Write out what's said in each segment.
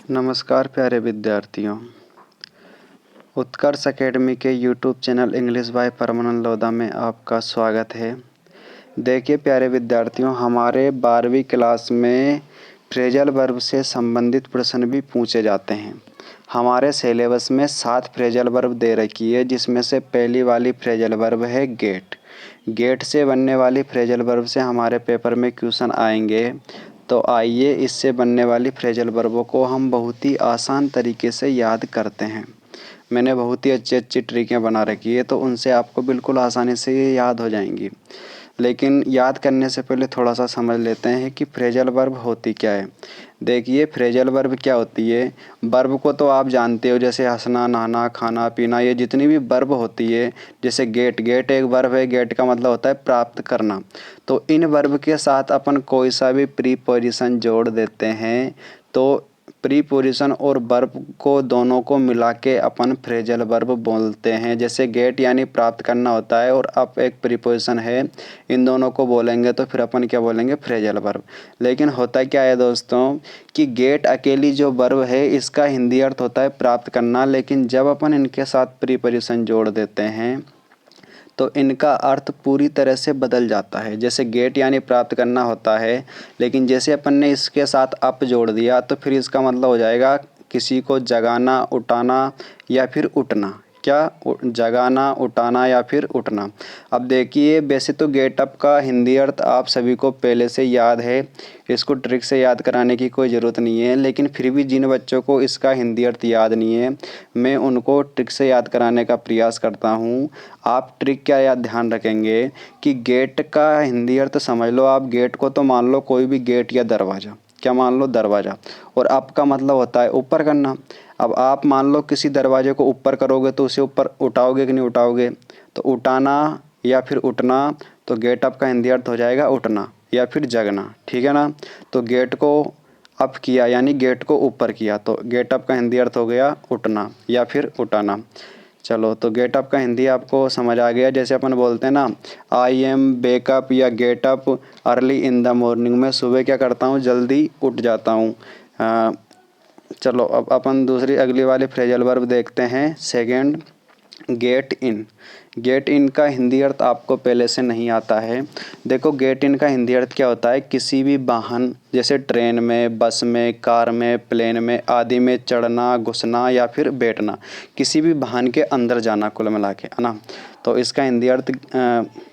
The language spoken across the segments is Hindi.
नमस्कार प्यारे विद्यार्थियों। उत्कर्ष अकेडमी के यूट्यूब चैनल इंग्लिश बाय परमानंद लोधा में आपका स्वागत है। देखिए प्यारे विद्यार्थियों, हमारे 12वीं क्लास में फ्रेजल वर्ब से संबंधित प्रश्न भी पूछे जाते हैं। हमारे सिलेबस में 7 फ्रेजल वर्ब दे रखी है, जिसमें से पहली वाली फ्रेजल वर्ब है गेट। गेट से बनने वाली फ्रेजल वर्ब से हमारे पेपर में क्वेश्चन आएंगे। तो आइए इससे बनने वाली फ्रेजल वर्बों को हम बहुत ही आसान तरीके से याद करते हैं। मैंने बहुत ही अच्छी ट्रिकें बना रखी है, तो उनसे आपको बिल्कुल आसानी से ये याद हो जाएंगी। लेकिन याद करने से पहले थोड़ा सा समझ लेते हैं कि फ्रेजल वर्ब होती क्या है। देखिए फ्रेजल वर्ब क्या होती है। वर्ब को तो आप जानते हो, जैसे हंसना, नहाना, खाना, पीना, ये जितनी भी वर्ब होती है। जैसे गेट एक वर्ब है। गेट का मतलब होता है प्राप्त करना। तो इन वर्ब के साथ अपन कोई सा भी प्रीपोजिशन जोड़ देते हैं, तो प्रीपोजिशन और वर्ब को दोनों को मिला के अपन फ्रेजल वर्ब बोलते हैं। जैसे गेट यानी प्राप्त करना होता है और अप एक प्रीपोजिशन है, इन दोनों को बोलेंगे तो फिर अपन क्या बोलेंगे, फ्रेजल वर्ब। लेकिन होता क्या है दोस्तों कि गेट अकेली जो वर्ब है, इसका हिंदी अर्थ होता है प्राप्त करना। लेकिन जब अपन इनके साथ प्रीपोजिशन जोड़ देते हैं तो इनका अर्थ पूरी तरह से बदल जाता है। जैसे गेट यानी प्राप्त करना होता है, लेकिन जैसे अपन ने इसके साथ अप जोड़ दिया तो फिर इसका मतलब हो जाएगा किसी को जगाना, उठाना या फिर उठना। क्या? जगाना, उठाना या फिर उठना। अब देखिए वैसे तो गेट अप का हिंदी अर्थ आप सभी को पहले से याद है, इसको ट्रिक से याद कराने की कोई ज़रूरत नहीं है। लेकिन फिर भी जिन बच्चों को इसका हिंदी अर्थ याद नहीं है, मैं उनको ट्रिक से याद कराने का प्रयास करता हूँ। आप ट्रिक क्या याद ध्यान रखेंगे कि गेट का हिंदी अर्थ समझ लो आप। गेट को तो मान लो कोई भी गेट या दरवाज़ा, क्या मान लो दरवाज़ा, और अप का मतलब होता है ऊपर करना। अब आप मान लो किसी दरवाजे को ऊपर करोगे तो उसे ऊपर उठाओगे कि नहीं उठाओगे, तो उठाना या फिर उठना। तो गेट अप का हिंदी अर्थ हो जाएगा उठना या फिर जगना, ठीक है ना। तो गेट को अप किया यानी गेट को ऊपर किया, तो गेट अप का हिंदी अर्थ हो गया उठना या फिर उठाना। चलो, तो गेट अप का हिंदी आपको समझ आ गया। जैसे अपन बोलते हैं ना, आई एम वेकअप या get up early in the morning, मैं सुबह क्या करता हूँ, जल्दी उठ जाता हूँ। चलो अब अपन दूसरी अगली वाली फ्रेजल वर्ब देखते हैं। Second, get in. Get in का हिंदी अर्थ आपको पहले से नहीं आता है। देखो गेट इन का हिंदी अर्थ क्या होता है, किसी भी वाहन जैसे ट्रेन में, बस में, कार में, प्लेन में आदि में चढ़ना, घुसना या फिर बैठना, किसी भी वाहन के अंदर जाना, कुल मिला के, है ना। तो इसका हिंदी अर्थ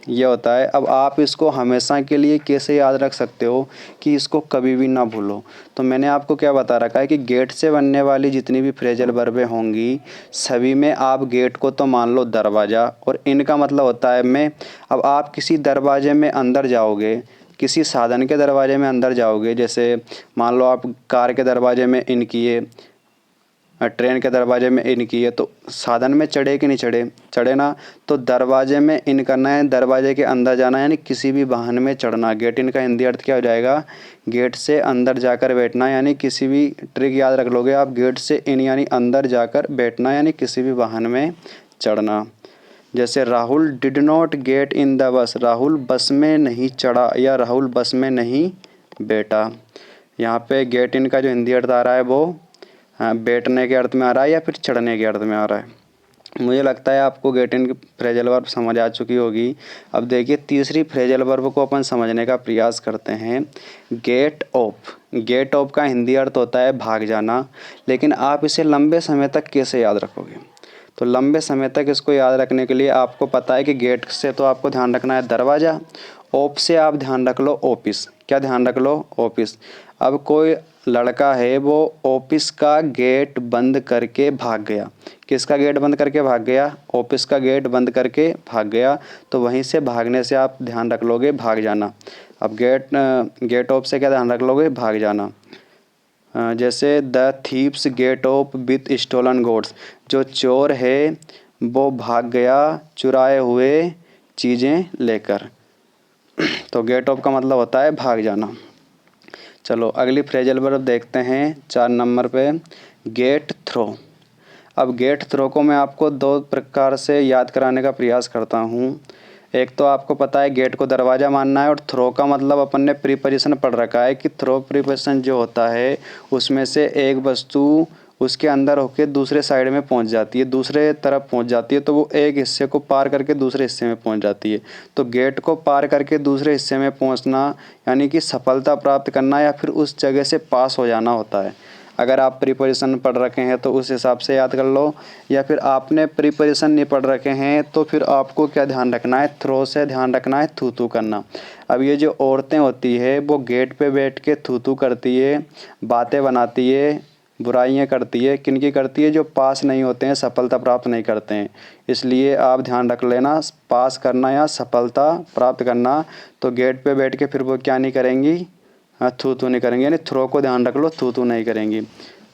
ये होता है। अब आप इसको हमेशा के लिए कैसे याद रख सकते हो कि इसको कभी भी ना भूलो। तो मैंने आपको क्या बता रखा है कि गेट से बनने वाली जितनी भी फ्रेजल वर्बें होंगी, सभी में आप गेट को तो मान लो दरवाज़ा, और इनका मतलब होता है मैं। अब आप किसी दरवाजे में अंदर जाओगे, किसी साधन के दरवाजे में अंदर जाओगे, जैसे मान लो आप कार के दरवाजे में इन किए, ट्रेन के दरवाजे में इन किए, तो साधन में चढ़े कि नहीं चढ़े, चढ़े ना। तो दरवाजे में इन करना है, दरवाजे के अंदर जाना, यानी किसी भी वाहन में चढ़ना। गेट इन का हिंदी अर्थ क्या हो जाएगा, गेट से अंदर जाकर बैठना, यानी किसी भी, ट्रिक याद रख लोगे आप, गेट से इन यानी अंदर जाकर बैठना, यानी किसी भी वाहन में चढ़ना। जैसे Rahul did not get in the bus, Rahul बस में नहीं चढ़ा या राहुल बस में नहीं बैठा। यहाँ पे गेट इन का जो हिंदी अर्थ आ रहा है वो बैठने के अर्थ में आ रहा है या फिर चढ़ने के अर्थ में आ रहा है। मुझे लगता है आपको गेट इन की फ्रेजल वर्ब समझ आ चुकी होगी। अब देखिए तीसरी फ्रेजल वर्ब को अपन समझने का प्रयास करते हैं। Gate of. गेट ऑफ का हिंदी अर्थ होता है भाग जाना। लेकिन आप इसे लंबे समय तक कैसे याद रखोगे, तो लंबे समय तक इसको याद रखने के लिए आपको पता है कि गेट से तो आपको ध्यान रखना है दरवाज़ा, ऑफ से आप ध्यान रख लो ऑफिस। क्या ध्यान रख लो, ऑफिस। अब कोई लड़का है, वो ऑफिस का गेट बंद करके भाग गया। किसका गेट बंद करके भाग गया, ऑफिस का गेट बंद करके भाग गया। तो वहीं से भागने से आप ध्यान रख लोगे भाग जाना। अब गेट ऑफ से क्या ध्यान रख लोगे, भाग जाना। जैसे the thieves get off with stolen goods, जो चोर है वो भाग गया चुराए हुए चीज़ें लेकर। तो गेट ऑफ का मतलब होता है भाग जाना। चलो अगली फ्रेजल वर्ब देखते हैं 4 नंबर पे, गेट थ्रो। अब गेट थ्रो को मैं आपको 2 प्रकार से याद कराने का प्रयास करता हूँ। एक तो आपको पता है गेट को दरवाज़ा मानना है, और थ्रो का मतलब अपन ने प्रीपोजिशन पढ़ रखा है कि थ्रो प्रीपोजिशन जो होता है उसमें से एक वस्तु उसके अंदर होके दूसरे साइड में पहुंच जाती है, दूसरे तरफ पहुंच जाती है, तो वो एक हिस्से को पार करके दूसरे हिस्से में पहुंच जाती है। तो गेट को पार करके दूसरे हिस्से में पहुंचना यानी कि सफलता प्राप्त करना या फिर उस जगह से पास हो जाना होता है। अगर आप प्रीपोजिशन पढ़ रखे हैं तो उस हिसाब से याद कर लो, या फिर आपने प्रीपोजिशन नहीं पढ़ रखे हैं तो फिर आपको क्या ध्यान रखना है, थ्रो से ध्यान रखना है थू थू करना। अब ये जो औरतें होती है वो गेट पे बैठ के थू थू करती है, बातें बनाती है, बुराइयां करती है, किनकी करती है, जो पास नहीं होते हैं, सफलता प्राप्त नहीं करते हैं। इसलिए आप ध्यान रख लेना, पास करना या सफलता प्राप्त करना। तो गेट पे बैठ के फिर वो क्या नहीं करेंगी, थू थू नहीं करेंगे, यानी थ्रो को ध्यान रख लो, थू थू नहीं करेंगी।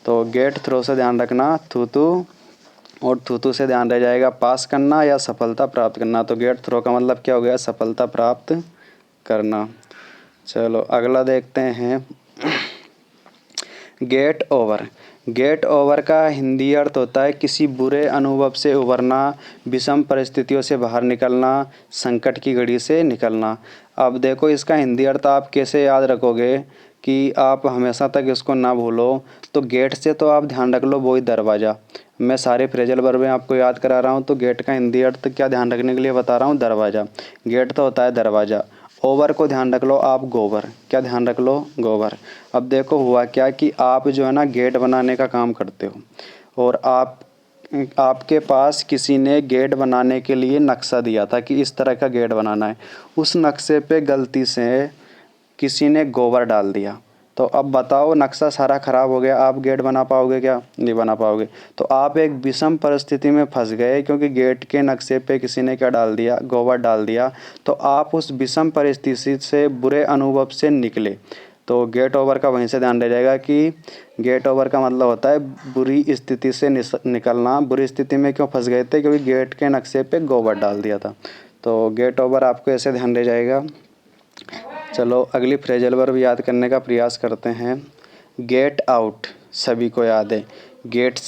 तो गेट थ्रो से ध्यान रखना थू थू, और थू थू से ध्यान रह जाएगा पास करना या सफलता प्राप्त करना। तो गेट थ्रो का मतलब क्या हो गया, सफलता प्राप्त करना। चलो अगला देखते हैं, गेट ओवर। गेट ओवर का हिंदी अर्थ होता है किसी बुरे अनुभव से उबरना, विषम परिस्थितियों से बाहर निकलना, संकट की घड़ी से निकलना। अब देखो इसका हिंदी अर्थ आप कैसे याद रखोगे कि आप हमेशा तक इसको ना भूलो। तो गेट से तो आप ध्यान रख लो वो ही दरवाज़ा। मैं सारे फ्रेजल वर्ब आपको याद करा रहा हूँ, तो गेट का हिंदी अर्थ क्या ध्यान रखने के लिए बता रहा हूँ, दरवाज़ा। गेट तो होता है दरवाज़ा। ओवर को ध्यान रख लो आप, गोबर। क्या ध्यान रख लो, गोबर। अब देखो हुआ क्या कि आप जो है ना गेट बनाने का काम करते हो, और आपके पास किसी ने गेट बनाने के लिए नक्शा दिया था कि इस तरह का गेट बनाना है। उस नक्शे पे गलती से किसी ने गोबर डाल दिया, तो अब बताओ नक्शा सारा ख़राब हो गया, आप गेट बना पाओगे क्या, नहीं बना पाओगे। तो आप एक विषम परिस्थिति में फंस गए क्योंकि गेट के नक्शे पे किसी ने क्या डाल दिया, गोबर डाल दिया। तो आप उस विषम परिस्थिति से, बुरे अनुभव से निकले। तो गेट ओवर का वहीं से ध्यान रह जाएगा कि गेट ओवर का मतलब होता है बुरी स्थिति से निकलना। बुरी स्थिति में क्यों फंस गए थे, क्योंकि गेट के नक्शे पे गोबर डाल दिया था। तो गेट ओवर आपको ऐसे ध्यान रह जाएगा। चलो अगली फ्रेजल वर्ब याद करने का प्रयास करते हैं। गेट आउट, सभी को याद है। गेट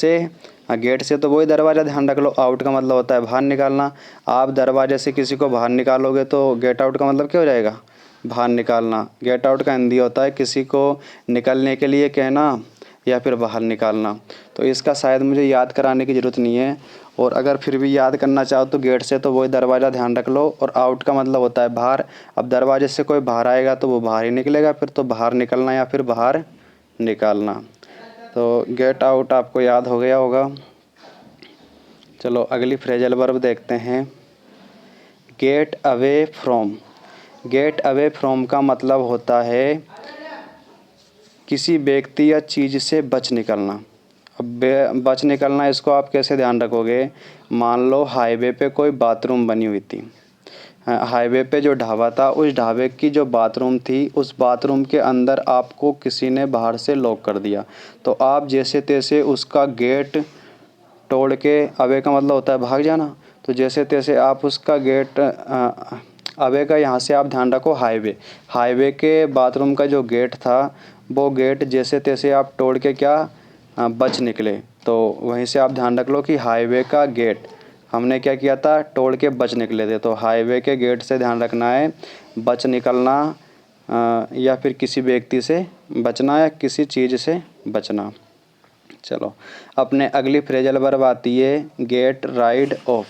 से तो वही दरवाज़ा, ध्यान रख लो। आउट का मतलब होता है बाहर निकालना। आप दरवाजे से किसी को बाहर निकालोगे तो गेट आउट का मतलब क्या हो जाएगा, बाहर निकालना। गेट आउट का हिंदी होता है किसी को निकलने के लिए कहना या फिर बाहर निकालना। तो इसका शायद मुझे याद कराने की ज़रूरत नहीं है, और अगर फिर भी याद करना चाहो तो गेट से तो वही दरवाज़ा ध्यान रख लो, और आउट का मतलब होता है बाहर। अब दरवाजे से कोई बाहर आएगा तो वो बाहर ही निकलेगा, फिर तो बाहर निकलना या फिर बाहर निकालना। तो गेट आउट आपको याद हो गया होगा। चलो अगली फ्रेजल वर्ब देखते हैं, get away from. Get away from का मतलब होता है किसी व्यक्ति या चीज़ से बच निकलना। अब बच निकलना, इसको आप कैसे ध्यान रखोगे। मान लो हाईवे पे कोई बाथरूम बनी हुई थी, हाईवे पे जो ढाबा था, उस ढाबे की जो बाथरूम थी, उस बाथरूम के अंदर आपको किसी ने बाहर से लॉक कर दिया। तो आप जैसे तैसे उसका गेट तोड़ के, अवे का मतलब होता है भाग जाना, तो जैसे तैसे आप उसका गेट, अवे का यहाँ से आप ध्यान रखो हाईवे के बाथरूम का जो गेट था, वो गेट जैसे तैसे आप तोड़ के क्या बच निकले। तो वहीं से आप ध्यान रख लो कि हाईवे का गेट हमने क्या किया था, तोड़ के बच निकले थे। तो हाईवे के गेट से ध्यान रखना है बच निकलना, या फिर किसी व्यक्ति से बचना या किसी चीज़ से बचना। चलो अपने अगली फ्रेजल वर्ब आती है get rid of.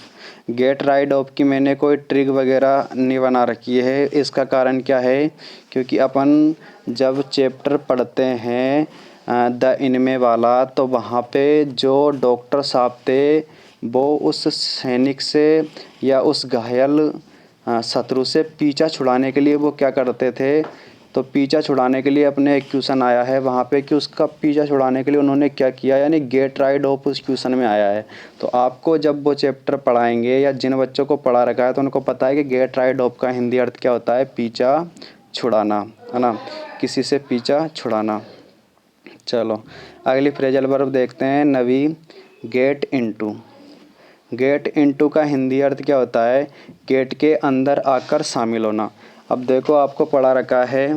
Get rid of की मैंने कोई ट्रिक वगैरह नहीं बना रखी है। इसका कारण क्या है, क्योंकि अपन जब चैप्टर पढ़ते हैं द इनमे वाला, तो वहाँ पे जो डॉक्टर साहब थे वो उस सैनिक से या उस घायल शत्रु से पीछा छुड़ाने के लिए वो क्या करते थे, तो पीछा छुड़ाने के लिए अपने एक क्वेश्चन आया है वहाँ पे कि उसका पीछा छुड़ाने के लिए उन्होंने क्या किया, यानी गेट राइड ऑफ उस क्वेश्चन में आया है। तो आपको जब वो चैप्टर पढ़ाएंगे या जिन बच्चों को पढ़ा रखा है तो उनको पता है कि गेट राइड ऑफ का हिंदी अर्थ क्या होता है, पीछा छुड़ाना, है ना, किसी से पीछा छुड़ाना। चलो अगली फ्रेजल वर्ब देखते हैं नवी, गेट इनटू। गेट इनटू का हिंदी अर्थ क्या होता है, गेट के अंदर आकर शामिल होना। अब देखो आपको पढ़ा रखा है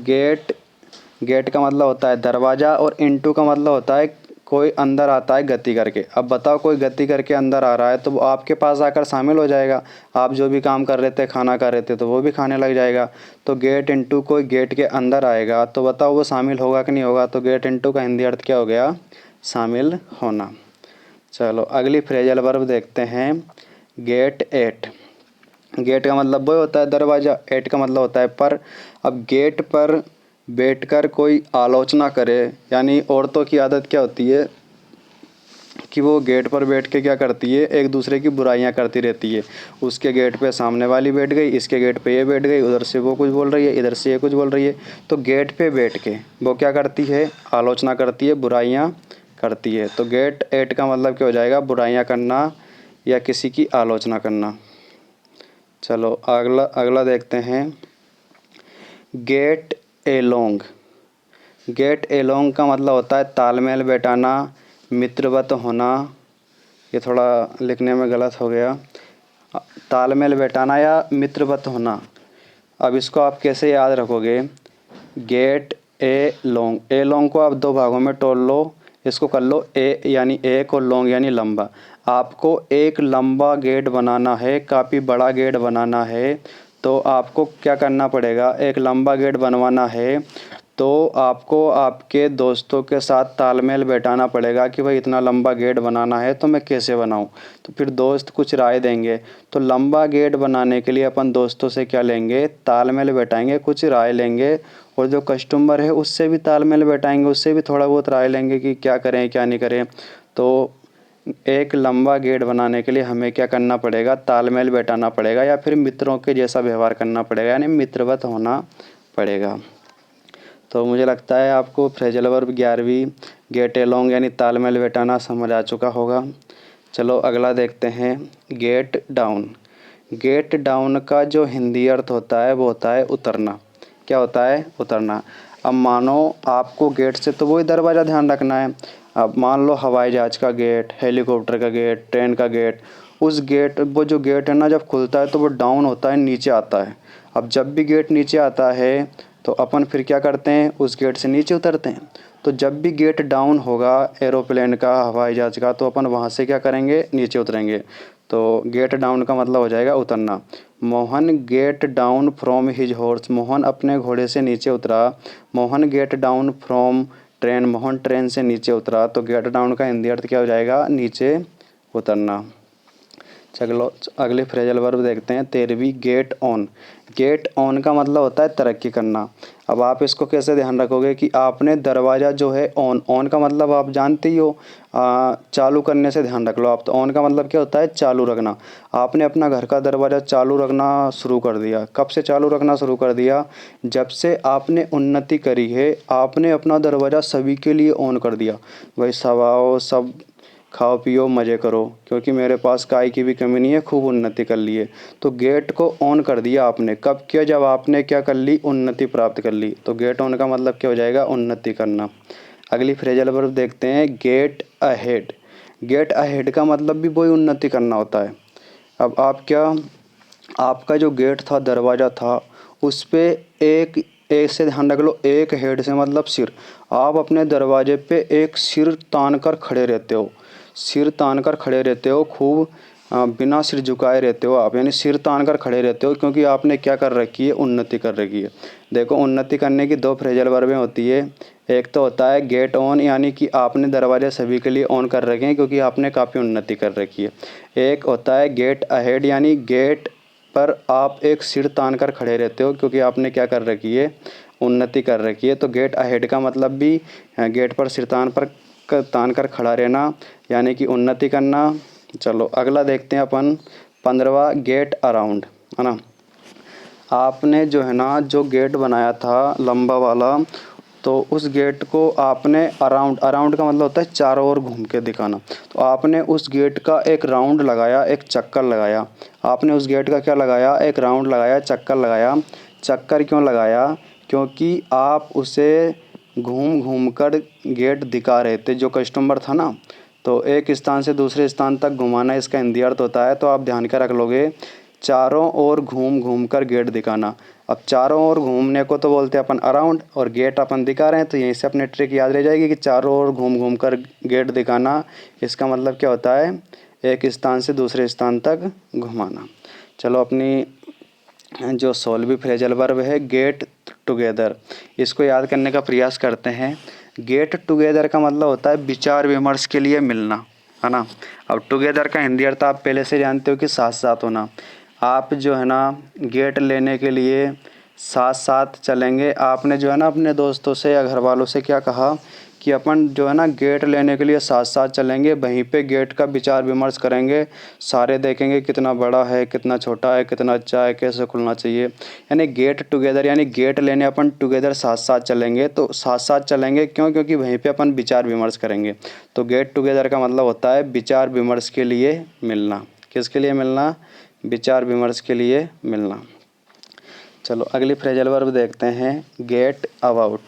गेट का मतलब होता है दरवाज़ा, और इनटू का मतलब होता है कोई अंदर आता है गति करके। अब बताओ कोई गति करके अंदर आ रहा है तो वो आपके पास आकर शामिल हो जाएगा। आप जो भी काम कर रहे थे, खाना खा रहे थे, तो वो भी खाने लग जाएगा। तो गेट इनटू कोई गेट के अंदर आएगा तो बताओ वो शामिल होगा कि नहीं होगा। तो गेट इनटू का हिंदी अर्थ क्या हो गया, शामिल होना। चलो अगली फ्रेजल वर्ब देखते हैं, गेट एट। गेट का मतलब वो होता है दरवाज़ा, एट का मतलब होता है पर। अब गेट पर बैठकर कोई आलोचना करे, यानी औरतों की आदत क्या होती है कि वो गेट पर बैठ के क्या करती है, एक दूसरे की बुराइयां करती रहती है। उसके गेट पे सामने वाली बैठ गई, इसके गेट पे ये बैठ गई, उधर से वो कुछ बोल रही है, इधर से ये कुछ बोल रही है। तो गेट पे बैठ के वो क्या करती है, आलोचना करती है, बुराइयां करती है। तो गेट एट का मतलब क्या हो जाएगा, बुराइयां करना या किसी की आलोचना करना। चलो अगला देखते हैं, गेट एलोंग। गेट एलोंग का मतलब होता है तालमेल बैठाना, मित्रवत होना। ये थोड़ा लिखने में गलत हो गया, तालमेल बैठाना या मित्रवत होना। अब इसको आप कैसे याद रखोगे, gate a long. A long को आप दो भागों में तोड़ लो, इसको कर लो ए यानी एक और लॉन्ग यानी लंबा। आपको एक लंबा गेट बनाना है, काफ़ी बड़ा गेट बनाना है, तो आपको क्या करना पड़ेगा, एक लंबा गेट बनवाना है तो आपको आपके दोस्तों के साथ तालमेल बैठाना पड़ेगा कि भाई इतना लंबा गेट बनाना है तो मैं कैसे बनाऊं। तो फिर दोस्त कुछ राय देंगे। तो लंबा गेट बनाने के लिए अपन दोस्तों से क्या लेंगे, तालमेल बैठाएंगे, कुछ राय लेंगे। और जो कस्टमर है उससे भी तालमेल बैठाएंगे, उससे भी थोड़ा बहुत राय लेंगे कि क्या करें क्या नहीं करें। तो एक लंबा गेट बनाने के लिए हमें क्या करना पड़ेगा, तालमेल बैठाना पड़ेगा या फिर मित्रों के जैसा व्यवहार करना पड़ेगा, यानी मित्रवत होना पड़ेगा। तो मुझे लगता है आपको फ्रेजल वर्ब 11वीं गेट एलोंग यानी तालमेल बैठाना समझ आ चुका होगा। चलो अगला देखते हैं, गेट डाउन। गेट डाउन का जो हिंदी अर्थ होता है वो होता है उतरना। क्या होता है, उतरना। अब मानो आपको गेट से तो वही दरवाज़ा ध्यान रखना है। अब मान लो हवाई जहाज़ का गेट, हेलीकॉप्टर का गेट, ट्रेन का गेट, उस गेट वो जो गेट है ना जब खुलता है तो वो डाउन होता है, नीचे आता है। अब जब भी गेट नीचे आता है तो अपन फिर क्या करते हैं, उस गेट से नीचे उतरते हैं। तो जब भी गेट डाउन होगा एरोप्लेन का, हवाई जहाज़ का, तो अपन वहाँ से क्या करेंगे, नीचे उतरेंगे। तो गेट डाउन का मतलब हो जाएगा उतरना। Mohan get down from his horse. Mohan अपने घोड़े से नीचे उतरा। Mohan get down from train. Mohan train से नीचे उतरा। तो गेट डाउन का हिंदी अर्थ क्या हो जाएगा, नीचे उतरना। चलो अगले फ्रेजल वर्ब देखते हैं, 13वीं गेट ऑन। गेट ऑन का मतलब होता है तरक्की करना। अब आप इसको कैसे ध्यान रखोगे कि आपने दरवाज़ा जो है ऑन, ऑन का मतलब आप जानते ही हो, चालू करने से ध्यान रख लो आप। तो ऑन का मतलब क्या होता है, चालू रखना। आपने अपना घर का दरवाज़ा चालू रखना शुरू कर दिया। कब से चालू रखना शुरू कर दिया, जब से आपने उन्नति करी है, आपने अपना दरवाज़ा सभी के लिए ऑन कर दिया। भाई सब आओ, सब खाओ पियो मज़े करो, क्योंकि मेरे पास काय की भी कमी नहीं है, खूब उन्नति कर ली है। तो गेट को ऑन कर दिया आपने, कब किया, जब आपने क्या कर ली, उन्नति प्राप्त कर ली। तो गेट ऑन का मतलब क्या हो जाएगा, उन्नति करना। अगली फ्रेजल वर्ब देखते हैं, गेट अहेड। गेट अहेड का मतलब भी वही उन्नति करना होता है। अब आप क्या, आपका जो गेट था, दरवाज़ा था, उस पर एक से ध्यान रख लो, एक हेड से मतलब सिर। आप अपने दरवाजे पे एक सिर तान कर खड़े रहते हो, सिर तान कर खड़े रहते हो, खूब बिना सिर झुकाए रहते हो आप, यानी सिर तान कर खड़े रहते हो, क्योंकि आपने क्या कर रखी है, उन्नति कर रखी है। देखो उन्नति करने की दो फ्रेजल वर्बें होती है। एक तो होता है गेट ऑन, यानी कि आपने दरवाजे सभी के लिए ऑन कर रखे हैं क्योंकि आपने काफ़ी उन्नति कर रखी है। एक होता है गेट अहेड, यानी गेट पर आप एक सिर तान कर खड़े रहते हो क्योंकि आपने क्या कर रखी है, उन्नति कर रखी है। तो गेट अहेड का मतलब भी गेट पर सिर तान कर खड़ा रहना, यानी कि उन्नति करना। चलो अगला देखते हैं अपन, 15वां गेट अराउंड, है ना। आपने जो है ना, जो गेट बनाया था लंबा वाला, तो उस गेट को आपने अराउंड, अराउंड का मतलब होता है चारों ओर घूम के दिखाना। तो आपने उस गेट का एक राउंड लगाया, एक चक्कर लगाया। आपने उस गेट का क्या लगाया, एक राउंड लगाया, चक्कर लगाया। चक्कर क्यों लगाया, क्योंकि आप उसे घूम घूम कर गेट दिखा रहे थे, जो कस्टमर था ना। तो एक स्थान से दूसरे स्थान तक घुमाना इसका हिंदी अर्थ होता है। तो आप ध्यान के रख लोगे, चारों ओर घूम घूम कर गेट दिखाना। अब चारों ओर घूमने को तो बोलते हैं अपन अराउंड, और गेट अपन दिखा रहे हैं, तो यहीं से अपने ट्रिक याद रह जाएगी कि चारों ओर घूम घूम कर गेट दिखाना। इसका मतलब क्या होता है, एक स्थान से दूसरे स्थान तक घुमाना। चलो अपनी जो 16वीं फ्रेजल वर्ब है गेट टुगेदर, इसको याद करने का प्रयास करते हैं। गेट टुगेदर का मतलब होता है विचार विमर्श के लिए मिलना, है ना। अब टुगेदर का हिंदी अर्थ आप पहले से जानते हो कि साथ साथ होना। आप जो है ना गेट लेने के लिए साथ साथ चलेंगे। आपने जो है ना अपने दोस्तों से या घर वालों से क्या कहा कि अपन जो है ना गेट लेने के लिए साथ साथ चलेंगे, वहीं पे गेट का विचार विमर्श करेंगे, सारे देखेंगे कितना बड़ा है, कितना छोटा है, कितना अच्छा है, कैसे खुलना चाहिए। यानी गेट टुगेदर, यानी गेट लेने अपन टुगेदर साथ साथ चलेंगे। तो साथ साथ चलेंगे क्यों, क्योंकि वहीं पे अपन विचार विमर्श करेंगे। तो गेट टुगेदर का मतलब होता है विचार विमर्श के लिए मिलना। किसके लिए मिलना, विचार विमर्श के लिए मिलना। चलो अगली फ्रेजल वर्ब देखते हैं, गेट अबाउट।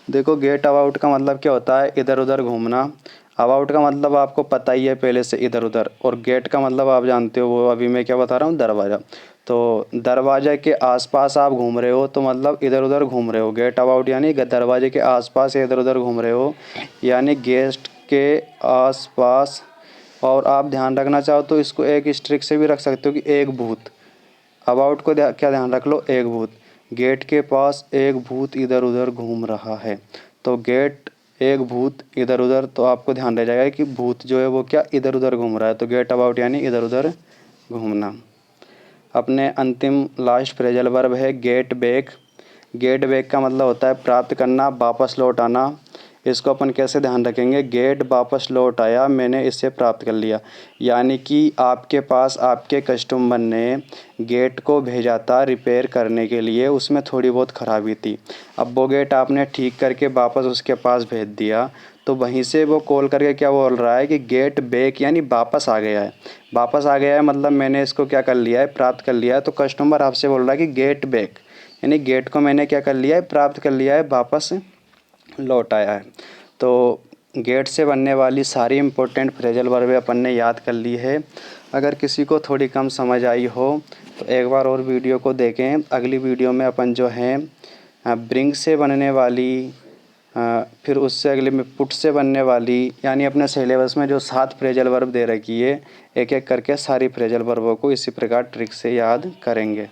देखो गेट अबाउट का मतलब क्या होता है, इधर उधर घूमना। अबाउट का मतलब आपको पता ही है पहले से, इधर उधर। और गेट का मतलब आप जानते हो, वो अभी मैं क्या बता रहा हूँ, दरवाज़ा। तो दरवाजे के आसपास आप घूम रहे हो, तो मतलब इधर उधर घूम रहे हो। गेट अबाउट यानी दरवाजे के आसपास इधर उधर घूम रहे हो, यानी गेस्ट के आसपास। और आप ध्यान रखना चाहो तो इसको एक स्ट्रिक से भी रख सकते हो कि एक भूत। अबाउट को क्या ध्यान रख लो, एक भूत। गेट के पास एक भूत इधर उधर घूम रहा है। तो गेट एक भूत इधर उधर, तो आपको ध्यान रह जाएगा कि भूत जो है वो क्या इधर उधर घूम रहा है। तो गेट अबाउट यानी इधर उधर घूमना। अपने अंतिम लास्ट फ्रेजल वर्ब है गेट बैक। गेट बैक का मतलब होता है प्राप्त करना, वापस लौट आना। इसको अपन कैसे ध्यान रखेंगे, गेट वापस लौट आया, मैंने इसे प्राप्त कर लिया। यानी कि आपके पास आपके कस्टमर ने गेट को भेजा था रिपेयर करने के लिए, उसमें थोड़ी बहुत ख़राबी थी। अब वो गेट आपने ठीक करके वापस उसके पास भेज दिया, तो वहीं से वो कॉल करके क्या बोल रहा है कि गेट बैक यानी वापस आ गया है। वापस आ गया है मतलब मैंने इसको क्या कर लिया है, प्राप्त कर लिया है। तो कस्टमर आपसे बोल रहा है कि गेट बैक, यानी गेट को मैंने क्या कर लिया है, प्राप्त कर लिया है, वापस लौट आया है। तो गेट से बनने वाली सारी इम्पोर्टेंट फ्रेजल वर्बें अपन ने याद कर ली है। अगर किसी को थोड़ी कम समझ आई हो तो एक बार और वीडियो को देखें। अगली वीडियो में अपन जो है ब्रिंग से बनने वाली, फिर उससे अगले में पुट से बनने वाली, यानी अपने सिलेबस में जो 7 फ्रेजल वर्ब दे रखी है, एक एक करके सारी फ्रेजल वर्बों को इसी प्रकार ट्रिक से याद करेंगे।